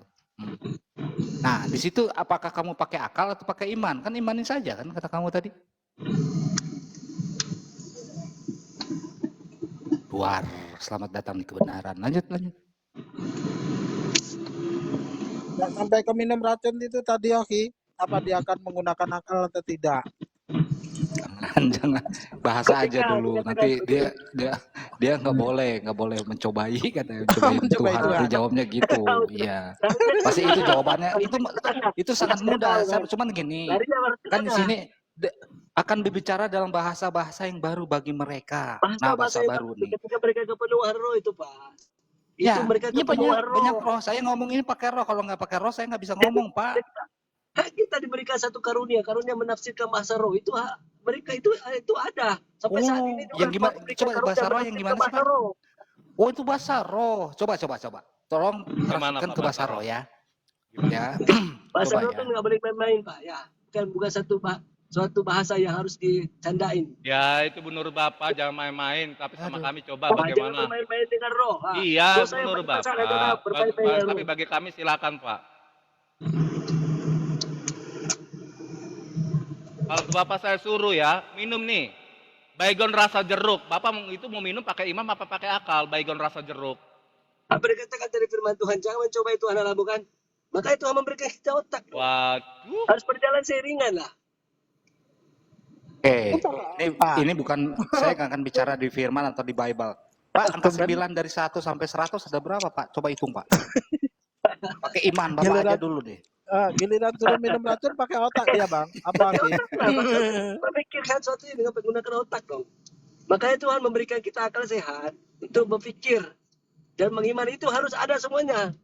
Nah, di situ apakah kamu pakai akal atau pakai iman? Kan imanin saja kan kata kamu tadi. Luar, selamat datang di kebenaran. Lanjut. Nggak sampai ke minum racun itu tadi Oki, apa dia akan menggunakan akal atau tidak? Jangan bahasa aja dulu. Nanti dia nggak boleh mencobai katanya, mencobai Mencobai Tuhan. Tuhan. Dia jawabnya gitu. Iya. Pasti itu jawabannya. Itu sangat mudah. Saya cuman gini. Kan di sini akan berbicara dalam bahasa-bahasa yang baru bagi mereka. Nah, bahasa baru nih. ketika mereka kepenuhan roh itu, Pak. Ya, Itu mereka iya kepenuhan banyak roh. Saya ngomong ini pakai roh. Kalau nggak pakai roh, saya nggak bisa ngomong, Pak. Kita diberikan satu karunia menafsirkan bahasa roh itu mereka itu ada sampai saat ini juga yang gimana? Tuhan memberikan Coba karunia bahasa roh yang menafsirkan gimana sih, bahasa Pak? roh. Oh, itu bahasa roh. Coba. Tolong Gimana, translate Pak, ke bahasa bahasa roh roh? ya. Ya. Bahasa Coba roh ya. itu nggak boleh main-main, Pak. Ya, bukan suatu bahasa yang harus dicandain. Ya itu menurut Bapak jangan main-main, tapi sama Aduh. kami coba Jangan bagaimana? bermain-main dengan roh. Iya Dosa yang menurut paling besar adalah Bapak, bermain-main dengan tapi roh. bagi kami silakan Pak. Kalau Bapak saya suruh ya, minum nih, baygon rasa jeruk. Bapak itu mau minum pakai imam apa pakai akal? Baygon rasa jeruk. Apa dikatakan dari firman Tuhan? Jangan mencoba itu anak bukan? Maka Tuhan memberikan kita otak. Waduh. Harus berjalan seiringan lah. Oke, ini bukan saya nggak akan bicara di firman atau di Bible. Pak, angka 9 dari 1 sampai 100 ada berapa, Pak? Coba hitung, Pak. Pakai iman Bapak aja dulu deh. Giliran suruh minum racun pakai otak dia bang, apa Oki? Berpikirkan sesuatu ini dengan menggunakan otak dong. Makanya Tuhan memberikan kita akal sehat untuk berpikir dan mengimani itu harus ada semuanya.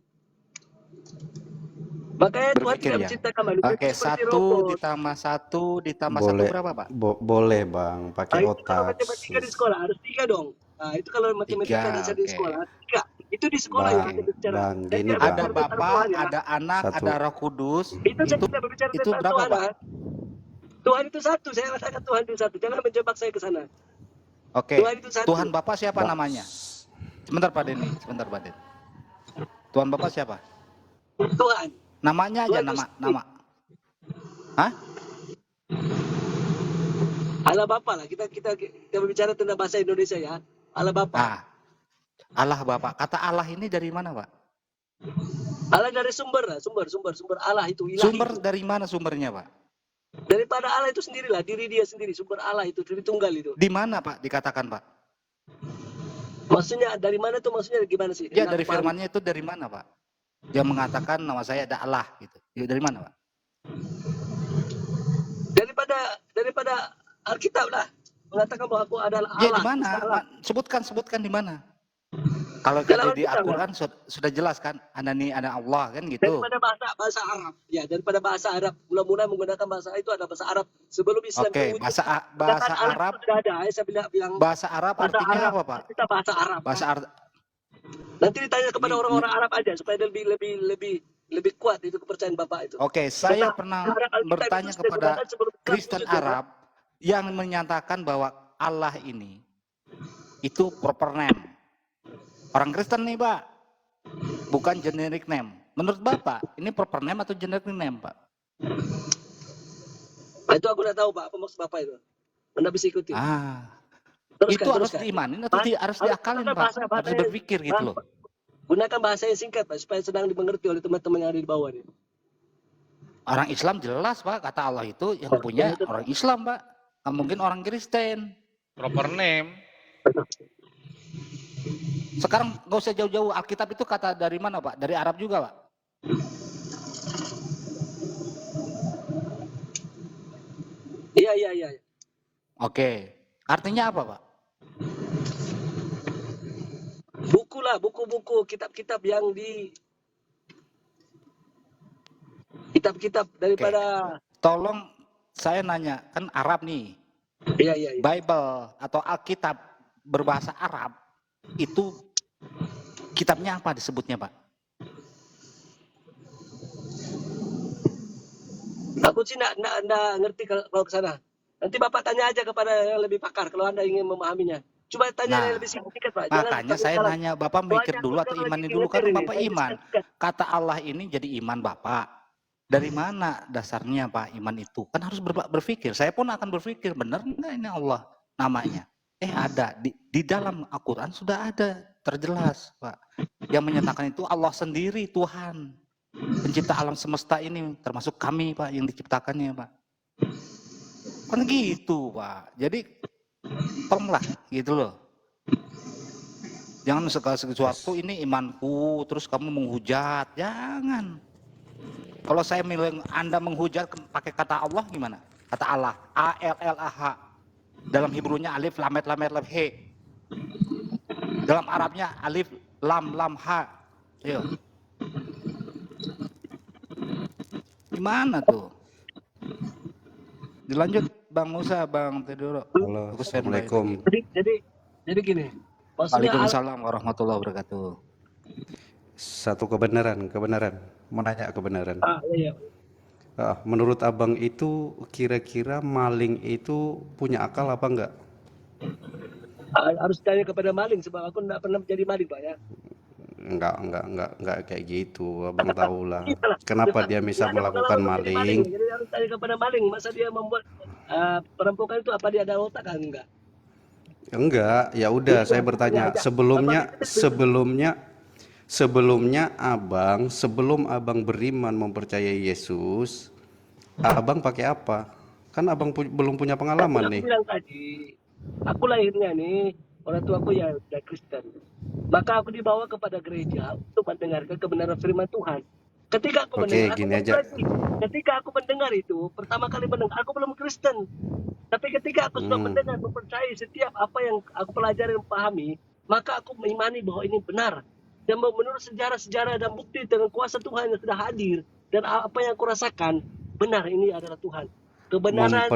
Makanya Tuhan Berpikir tidak ya. menciptakan manusia Oke, seperti 1 robot. ditambah 1 ditambah 1 berapa, Pak? Boleh bang, pakai Itu kalau otak. matematika di sekolah harus 3 dong. Nah itu kalau matematika 3, dasar di oke. sekolah 3. Itu di sekolah Bang, yang kita bicara. bang, Dan gini, dia Bang. Ada bicara tentang Bapa, Tuhan, ya. ada Anak, Satu. ada Roh Kudus. Itu saya tidak berbicara Itu tentang berapa, Tuhan, Pak? Pak. Tuhan itu satu, saya katakan Tuhan itu satu. Jangan menjebak saya ke sana. Oke. Tuhan itu satu. Tuhan Bapa siapa namanya? Sebentar Pak Denny, Tuhan Bapa siapa? Tuhan. Namanya aja, Tuhan nama. Hah? Allah Bapa lah. Kita berbicara tentang bahasa Indonesia ya. Allah Bapa. Ah, Allah Bapa. Kata Allah ini dari mana, Pak? Allah dari sumber Allah itu ilahi. Sumber Itu. dari mana sumbernya, Pak? Daripada Allah itu sendirilah, diri dia sendiri, sumber Allah itu, diri tunggal itu. Di mana, Pak, dikatakan, Pak? Maksudnya dari mana tuh, maksudnya gimana sih? Ya, dari firman-Nya itu dari mana, Pak? Dia mengatakan nama saya ada Allah gitu. Ya, dari mana, Pak? Daripada Alkitab lah. Mengatakan bahwa aku adalah Allah. Ya, di mana? Sebutkan di mana? Kalau Dalam di Alkitab, Al-Qur'an sudah jelas kan, ada Allah kan gitu. Daripada bahasa Arab. Ya, daripada bahasa Arab. Mula-mula menggunakan bahasa itu ada bahasa Arab. Sebelum Islam Oke, itu bahasa katakan Allah Arab. itu sudah ada. Saya bilang Bahasa Arab bahasa artinya Arab. apa, Pak? Kita bahasa Arab. Bahasa Arab. Nanti ditanya kepada orang-orang Arab aja supaya lebih kuat itu kepercayaan Bapak itu. Oke, saya Karena pernah Alkitab itu bertanya sudah kepada digunakan sebelum Islam Kristen itu sudah. Arab. yang menyatakan bahwa Allah ini itu proper name. Orang Kristen nih, Pak, bukan generic name. Menurut Bapak, ini proper name atau generic name, Pak? Itu aku nggak tahu, Pak, apa maksud Bapak itu. Anda bisa ikuti. Itu harus diimanin atau harus diakalin, Pak? Harus berpikir gitu loh. Gunakan bahasa yang singkat, Pak, supaya senang dimengerti oleh teman-teman yang ada di bawah ini. Orang Islam jelas, Pak, kata Allah itu yang punya orang Islam, Pak. Nggak mungkin orang Kristen. Proper name. Sekarang nggak usah jauh-jauh, Alkitab itu kata dari mana, Pak? Dari Arab juga, Pak? Iya. Oke. Artinya apa, Pak? Buku lah, buku-buku, kitab-kitab yang di... Kitab-kitab daripada... Tolong saya nanya, kan Arab nih. Iya. Bible atau Alkitab berbahasa Arab, itu kitabnya apa disebutnya, Pak? Aku sih nggak ngerti kalau ke sana. Nanti Bapak tanya aja kepada yang lebih pakar kalau Anda ingin memahaminya. Coba tanya yang lebih singkat, Pak. Makanya saya nanya, Bapak mikir dulu atau imani dulu, kan Bapak iman. Kata Allah ini jadi iman Bapak. Dari mana dasarnya, Pak, iman itu? Kan harus berpikir. Saya pun akan berpikir, benar nggak ini Allah namanya? Ada. Di dalam Al-Quran sudah ada, terjelas, Pak. Yang menyatakan itu Allah sendiri, Tuhan. Pencipta alam semesta ini, termasuk kami, Pak, yang diciptakannya, Pak. Kan gitu, Pak. Jadi, tolonglah, gitu loh. Jangan segala sesuatu ini imanku, terus kamu menghujat. Jangan. Kalau saya milih Anda menghujat pakai kata Allah gimana? Kata Allah, A-L-L-A-H. Dalam Hebrunya alif, lamet, he. Dalam Arabnya alif, lam, ha. Ayo. Gimana tuh? Dilanjut Bang Musa, Bang Tedoro. Halo, Assalamualaikum. Jadi gini. Waalaikumsalam warahmatullahi wabarakatuh. Satu kebenaran. Mau nanya kebenaran. Iya. Menurut abang itu kira-kira maling itu punya akal apa enggak? Harus tanya kepada maling sebab aku enggak pernah menjadi maling, Pak, ya. Enggak kayak gitu. Abang tahu lah. Kenapa dia bisa melakukan maling? Jadi harus tanya kepada maling. Masa dia membuat perampokan itu apa dia ada otak kan? Enggak. Ya udah, saya bertanya. Sebelumnya abang, sebelum abang beriman mempercayai Yesus, abang pakai apa? Kan abang belum punya pengalaman nih. Aku bilang tadi, aku lahirnya nih, orang tuaku ya udah Kristen. Maka aku dibawa kepada gereja untuk mendengarkan kebenaran firman Tuhan. Ketika aku ketika aku mendengar itu, pertama kali mendengar, aku belum Kristen. Tapi ketika aku sudah mendengar, mempercayai setiap apa yang aku pelajari dan pahami, maka aku mengimani bahwa ini benar. Dan menurut sejarah-sejarah dan bukti dengan kuasa Tuhan yang sudah hadir dan apa yang aku rasakan, benar ini adalah Tuhan. Kebenaran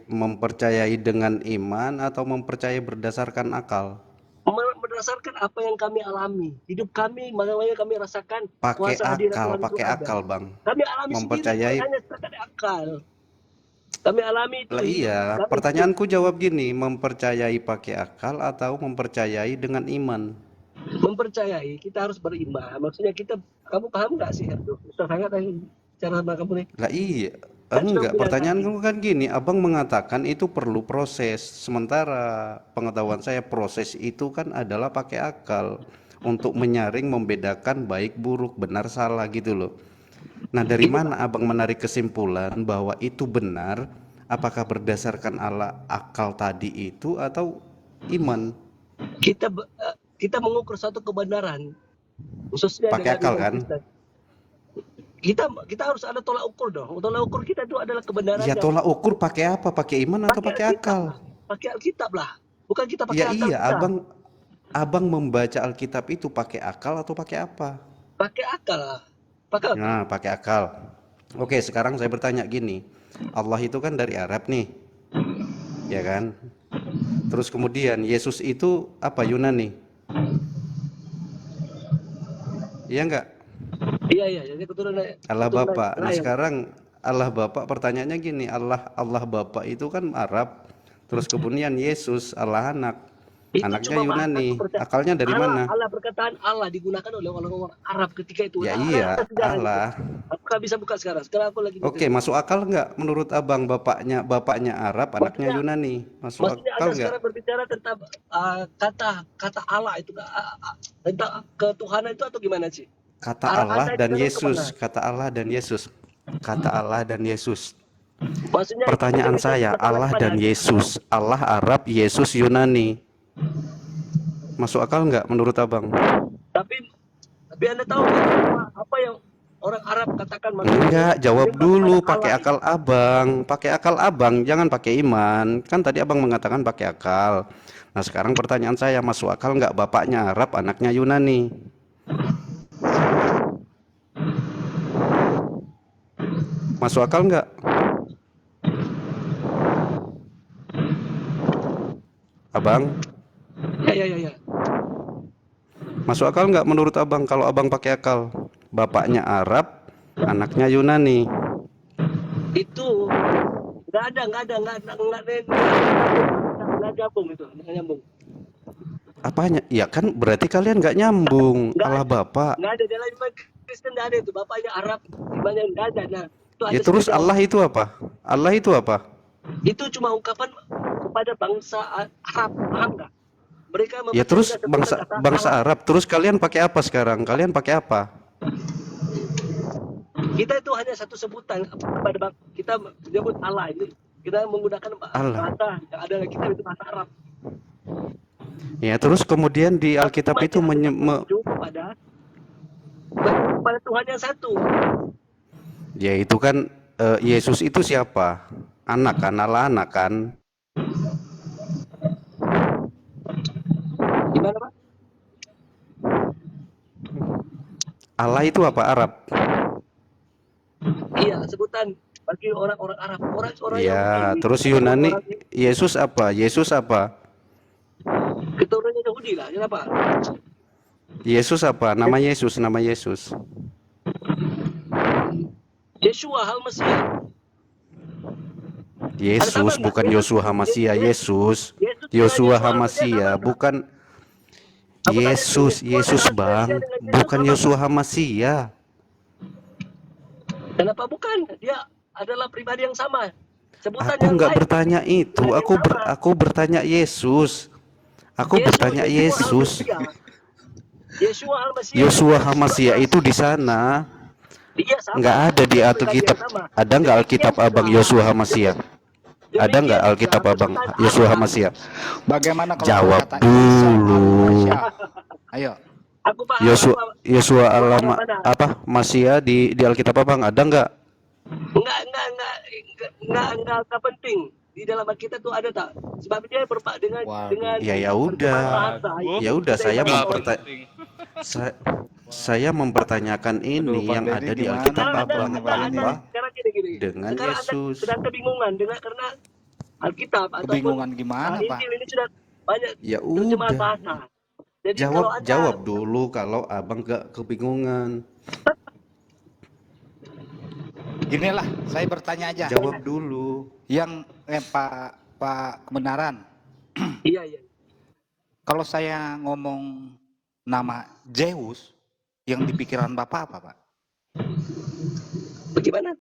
mempercayai dengan iman atau mempercayai berdasarkan akal? Berdasarkan apa yang kami alami, hidup kami, makanya kami rasakan pakai akal, Bang. Kami alami mempercayai sendiri, hanya sekedar akal. Kami alami itu. Iya, pertanyaanku jawab gini, mempercayai pakai akal atau mempercayai dengan iman? Mempercayai, kita harus beriman. Maksudnya kamu paham nggak sih? Susah sangat cara sama kamu nih. Lah iya, enggak. Pertanyaanku kan gini, abang mengatakan itu perlu proses. Sementara pengetahuan saya proses itu kan adalah pakai akal untuk menyaring, membedakan baik buruk, benar salah gitu loh. Nah, dari mana abang menarik kesimpulan bahwa itu benar? Apakah berdasarkan akal tadi itu atau iman? Kita mengukur suatu kebenaran khususnya pakai akal kan? Kita harus ada tolak ukur dong. Tolak ukur kita itu adalah kebenaran. Ya tolak ukur pakai apa? Pakai iman atau pakai akal? Pakai Alkitab lah. Bukan kita pakai akal. Iya, abang membaca Alkitab itu pakai akal atau pakai apa? Pakai akal lah. Nah, pakai akal. Oke, sekarang saya bertanya gini. Allah itu kan dari Arab nih. Ya kan? Terus kemudian Yesus itu apa, Yunani? Iya enggak? Iya, jadi keturunan Allah Bapak. Nah, sekarang Allah Bapa, pertanyaannya gini, Allah Bapa itu kan Arab, terus kemudian Yesus Allah Anak, Itu anaknya cuma bahasa Yunani, kepercayaan. akalnya dari Allah, mana? Allah perkataan Allah digunakan oleh orang-orang Arab ketika itu. Ya Nah, iya, ada sejarah itu. Allah. Apakah bisa buka sekarang? Sekarang aku lagi Oke, masuk akal nggak menurut abang, bapaknya Arab, anaknya Maksudnya- Yunani? Masuk Maksudnya akal Anda nggak? sekarang berbicara tentang kata Allah itu, tentang ketuhanan itu atau gimana sih? Kata Arah Allah Anda dan itu Yesus, kemana? kata Allah dan Yesus, kata Allah dan Yesus. Maksudnya Pertanyaan itu saya, kata Allah kepada dan Anda. Yesus, Allah Arab, Yesus Yunani. Masuk akal nggak menurut abang? Tapi Anda tahu nggak apa yang orang Arab katakan maksudnya? Enggak, jawab Menyembah dulu kepada pakai Allah akal abang, pakai akal abang, jangan pakai iman. Kan tadi abang mengatakan pakai akal. Nah sekarang pertanyaan saya, masuk akal nggak bapaknya Arab, anaknya Yunani? Masuk akal nggak? Abang, Ya. masuk akal nggak menurut abang kalau abang pakai akal? Bapaknya Arab, anaknya Yunani. Itu nggak nyambung itu, nggak nyambung. Apanya? Ya kan berarti kalian nggak nyambung. Nggak Allah ada. Bapak. Nggak ada dalam iman Kristen, nggak ada itu. Bapaknya Arab, imannya nggak ada. Nah, itu Ya ada terus sebagai Allah itu apa? Allah itu apa? itu cuma ungkapan kepada bangsa Arab, paham nggak? Mereka Ya terus mempercayai bangsa sebutan kata bangsa Allah. Arab. Terus kalian pakai apa sekarang? Kalian pakai apa? Kita itu hanya satu sebutan kepada kita menyebut Allah ini. Kita menggunakan Allah. bahasa yang ada di kita itu bahasa Arab. Ya terus kemudian di Alkitab itu menuju kepada Tuhan yang satu. ya itu kan Yesus itu siapa? Anak kan, Allah anak kan? Gimana Pak? Allah itu apa? Arab. Iya, sebutan bagi orang-orang Arab. Orang-orang Ya, Yahudi. terus Yunani Yesus apa? Yesus apa? Keturunannya Yahudi lah. Kenapa? Yesus apa? Nama Yesus, nama Yesus. Yeshua Al-Masih. Yesus bukan Yosua Hamasia, Yesus. Yosua Hamasia bukan Yesus Bang, bukan Yosua Hamasia. Kenapa bukan? Dia adalah pribadi yang sama. Sebutan Aku yang nggak lain. bertanya itu, aku bertanya Yesus. Aku bertanya Yesus. Yeshua Al-Masih. Yosua Hamasia itu di sana. Dia sama. Nggak ada di Pribadi Alkitab. yang sama. Ada nggak Alkitab Abang Yosua Hamasia? Ada nggak Alkitab Abang Yosua Hamasia? Bagaimana kalau Jawab berkata dulu. Isa al-Masya? Ayo. Aku paham. Yosua Masia di Alkitab Abang ada nggak? Enggak penting. Di dalam Alkitab itu ada tak? Sebab dia dengan Ya udah. Ya udah saya mempertanyakan ini yang ada di Alkitab Abang bahwa dengan Yesus. Sedang kebingungan karena Alkitab Kebingungan gimana, Pak? Injil ini sudah banyak Ya terjemahan udah. bahasa. Jadi kalau Anda- Jawab dulu kalau Abang nggak kebingungan. Inilah, saya bertanya aja. Jawab dulu. Yang Pak Kebenaran. Iya. Kalau saya ngomong nama Zeus, yang di pikiran Bapak apa, Pak? Bagaimana?